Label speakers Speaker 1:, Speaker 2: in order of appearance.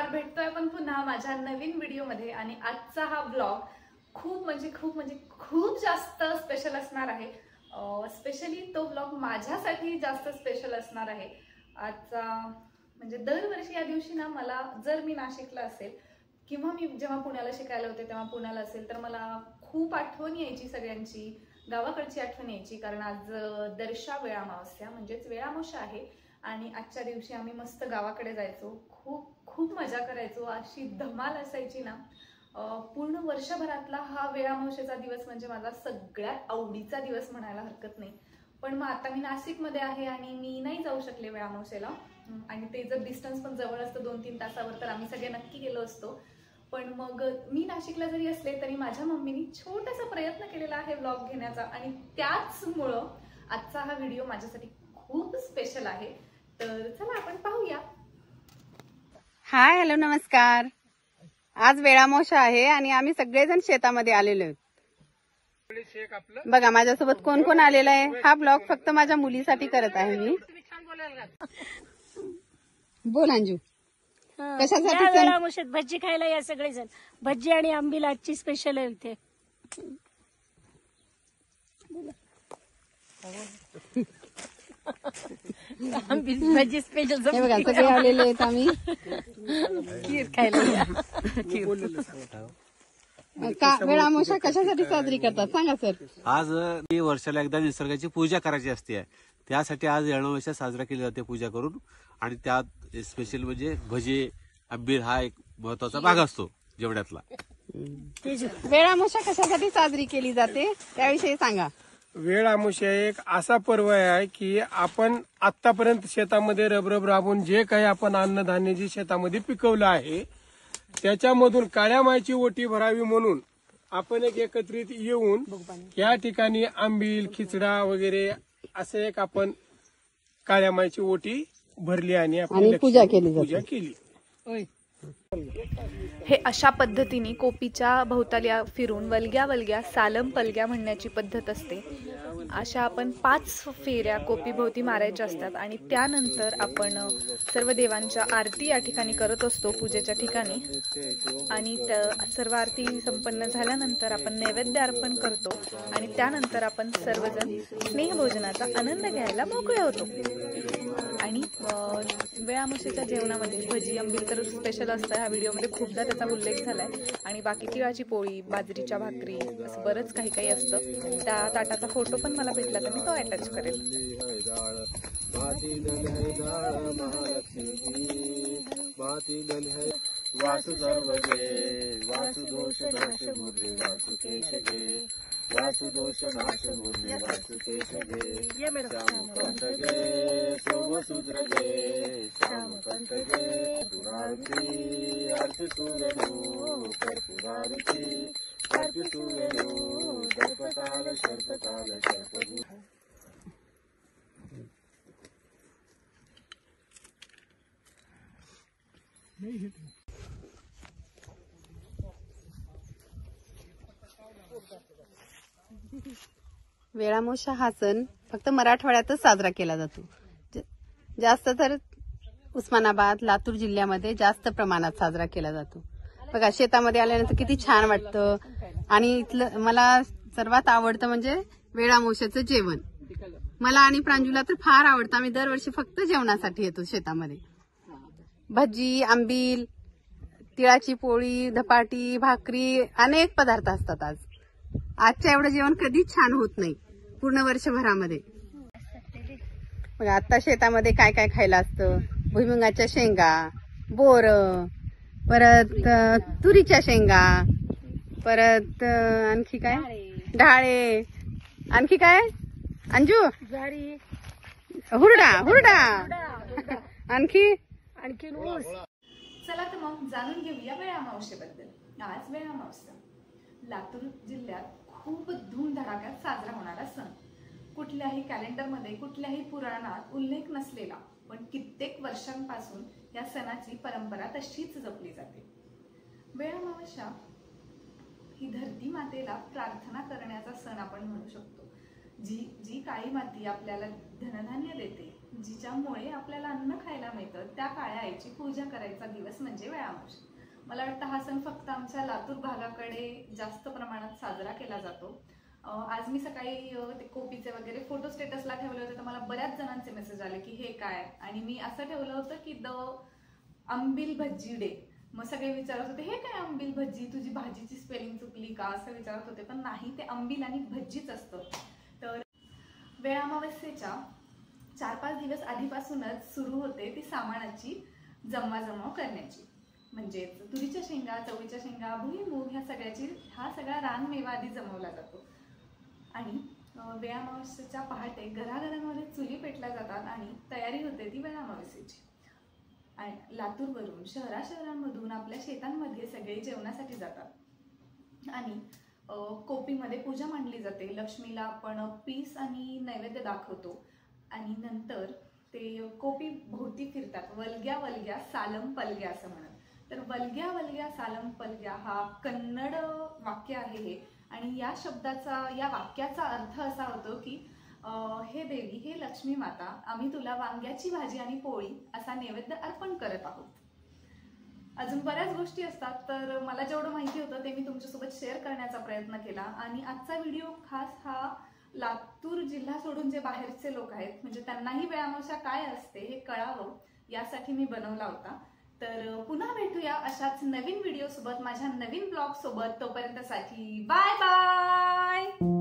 Speaker 1: नमस्कार, भेटतोय आपण पुन्हा माझ्या नवीन व्हिडिओमध्ये आणि आजचा हा ब्लॉग खूप जास्त स्पेशल असणार आहे। स्पेशली तो ब्लॉग माझ्यासाठी जास्त स्पेशल असणार आहे। आजचा म्हणजे दरवर्षी या दिवशी ना मला जर मी नाशिकला असेल किंवा मी जेव्हा पुण्याला शिकायला होते तेव्हा पुण्याला असेल तर मला खूप आठवण यायची, सगळ्यांची गावाकडची आठवण यायची, कारण आज दर्शा वेळामावस्या म्हणजेच वेळामोशा आहे आणि आजच्या दिवशी आम्ही मस्त गावाकडे जायचो, खूप मजा करायचो, अशी धमाल असायची ना। पूर्ण वर्षभरातला हा वेळामोशेचा दिवस म्हणजे माझा सगळ्यात आवडीचा दिवस म्हणायला हरकत नाही। पण मग आता मी नाशिकमध्ये आहे आणि मी नाही जाऊ शकले वेळामोशेला, आणि ते जर डिस्टन्स पण जवळ असतं 2-3 तासावर तर आम्ही सगळे नक्की गेलो असतो। पण मग मी नाशिकला जरी असले तरी माझ्या मम्मीनी छोटासा प्रयत्न केलेला आहे व्लॉग घेण्याचा, आणि त्याचमुळं आजचा हा व्हिडिओ माझ्यासाठी खूप स्पेशल आहे। तर चला आपण पाहूया।
Speaker 2: हाय, हॅलो, नमस्कार। आज वेळामोशा आहे आणि आम्ही सगळेजण शेतामध्ये आलेलो आहोत। बघा माझ्यासोबत कोण कोण आलेलं आहे। हा ब्लॉग फक्त माझ्या मुलीसाठी करत आहे मी। बोल अंजू, कशासाठी?
Speaker 3: वेळामोशात भज्जी खायला या सगळेजण। भज्जी आणि आंबील आजची स्पेशल आहे इथे। भज्जी स्पेशल
Speaker 2: बघा सगळे आलेले आहेत आम्ही
Speaker 3: खीर खायला।
Speaker 2: वेळामोशा कशासाठी साजरी करतात सांगा सर?
Speaker 4: आज वर्षाला एकदा निसर्गाची पूजा करायची असते, त्यासाठी आज वेळामोशा साजरा केली जाते पूजा करून। आणि त्यात स्पेशल म्हणजे भजे आंबील हा एक महत्वाचा भाग असतो जेवणातला।
Speaker 2: वेळामोशा कशासाठी साजरी केली जाते त्याविषयी सांगा।
Speaker 5: वेळामोशा एक असा पर्व आहे की आपण आतापर्यंत शेतामध्ये रबरब राबून जे काही आपण अन्नधान्य जे शेतामध्ये पिकवलं आहे त्याच्यामधून काळ्या मायची ओटी भरावी म्हणून आपण एकत्रित येऊन या ठिकाणी आंबील, खिचडा वगैरे असे एक आपण काळ्या मायची ओटी भरली आणि आपण
Speaker 2: पूजा केली।
Speaker 1: हे अशा पद्धतीने कोपीच्या भोवताली फिरून वलग्या सालम पलग्या म्हणण्याची पद्धत असते। अशा आपण 5 फेऱ्या कोपी भोवती मारायच्या असतात आणि त्यानंतर आपण सर्व देवांच्या आरती या ठिकाणी करत असतो पूजेच्या ठिकाणी। आणि सर्व आरती संपन्न झाल्यानंतर आपण नैवेद्य अर्पण करतो आणि त्यानंतर आपण सर्वजण स्नेहभोजनाचा आनंद घ्यायला मोकळे होतो। आणि वेळामोशेच्या जेवणामध्ये भजी आंबील तर स्पेशल असतं, ह्या व्हिडिओमध्ये खूपदा त्याचा उल्लेख झालाय। आणि बाकी तिळाची पोळी, बाजरीच्या भाकरी, असं बरंच काही असतं। त्या ताटाचा फोटो पण मला भेटला तर मी तो अटॅच करेल।
Speaker 4: वासुदोष नाश मुरली वासुकेश गे श्यामकंठ गे सोमसूत्र गे श्यामकंठ गे पुरारती अर्थ सूर्यनो कर्पुरारती अर्थ सूर्यनो दर्पकाल सर्पकाल सर्पभू।
Speaker 2: वेळामोशा हा सण फक्त मराठवाड्यातच साजरा केला जातो, जास्त तर उस्मानाबाद, लातूर जिल्ह्यामध्ये जास्त प्रमाणात साजरा केला जातो। बघा शेतामध्ये आल्यानंतर किती छान वाटतं। आणि इथलं मला सर्वात आवडतं म्हणजे वेळामोशाचं जेवण। मला आणि प्रांजूला तर फार आवडतं। आम्ही दरवर्षी फक्त जेवणासाठी येतो शेतामध्ये। भजी, आंबील, तिळाची पोळी, धपाटी, भाकरी, अनेक पदार्थ असतात। आजच्या एवढं जेवण कधीच छान होत नाही पूर्ण वर्षभरामध्ये। बघा आता शेतामध्ये काय काय खायला असतं। भुईमुगाच्या शेंगा, बोर, परत तुरीच्या शेंगा, परत आणखी काय, ढाळे, आणखी काय अंजू, हुरडा, आणखी
Speaker 1: ऊस। चला तर मग जाणून घेऊया वेळामावशेबद्दल। आज वेळामावस्या लातूर जिल्ह्यात खूप धूमधडाक्यात साजरा होणारा सण। कुठल्याही कॅलेंडरमध्ये, कुठल्याही पुराणात उल्लेख नसलेला, पण कित्येक वर्षांपासून या सणाची परंपरा तशीच जपली जाते। वेळामावस्या ही धरती मातेला प्रार्थना करण्याचा सण आपण म्हणू शकतो। जी काळी माती आपल्याला धनधान्य देते, जिच्यामुळे आपल्याला अन्न खायला मिळतं त्या काळ्या आईची पूजा करायचा दिवस म्हणजे वेळामावशी. मला वाटतं हा सण फक्त आमच्या लातूर भागाकडे जास्त प्रमाणात साजरा केला जातो. आज मी सकाळी ते कोपीचे वगैरे फोटो स्टेटसला ठेवले होते तर मला बऱ्याच जणांचे मेसेज आले की हे काय, आणि मी असं ठेवलं होतं की द अंबिल भज्जी डे. मग सगळे विचारत होते हे काय अंबिल भज्जी, तुझी भाजीची स्पेलिंग चुकली का असं विचारत होते, पण नाही, ते अंबिल आणि भज्जीच असतं. तर वेळामावस्येच्या 4-5 दिवस आधीपासूनच सुरू होते ती सामानाची जमवाजमव करण्याची. म्हणजेच तुरीच्या शेंगा, चवळीच्या शेंगा, भुईमूग हा सगळा रानमेवा आधी जमवला जातो. आणि वेळामावस्येच्या पहाटे घराघरांमध्ये चुली पेटल्या जातात आणि तयारी होते ती वेळामावस्येची. आणि लातूरवरून शहरांमधून आपल्या शेतांमध्ये सगळे जेवणासाठी जातात आणि कोपीमध्ये पूजा मांडली जाते. लक्ष्मीला आपण पीस आणि नैवेद्य दाखवतो आणि नंतर ते कोपी भोवती फिरतात. वलग्या वलग्या सालम पलग्या असं म्हणत. तर वलग्या वलग्या सालम पलग्या हा कन्नड वाक्य आहे हे, आणि या वाक्याचा अर्थ असा होतो की हे देवी, हे लक्ष्मी माता, आम्ही तुला वांग्याची भाजी आणि पोळी असा नैवेद्य अर्पण करत आहोत. अजून बऱ्याच गोष्टी असतात, तर मला जेवढं माहिती होतं ते मी तुमच्यासोबत शेअर करण्याचा प्रयत्न केला. आणि आजचा व्हिडिओ खास हा लातूर जिल्हा सोडून जे बाहेरचे लोक आहेत, म्हणजे त्यांनाही वेळामावस्या काय असते हे कळावं यासाठी मी बनवला होता. तर पुन्हा भेटूया अशाच नवीन व्हिडिओ सोबत, माझ्या नवीन ब्लॉग सोबत. तोपर्यंतसाठी बाय बाय.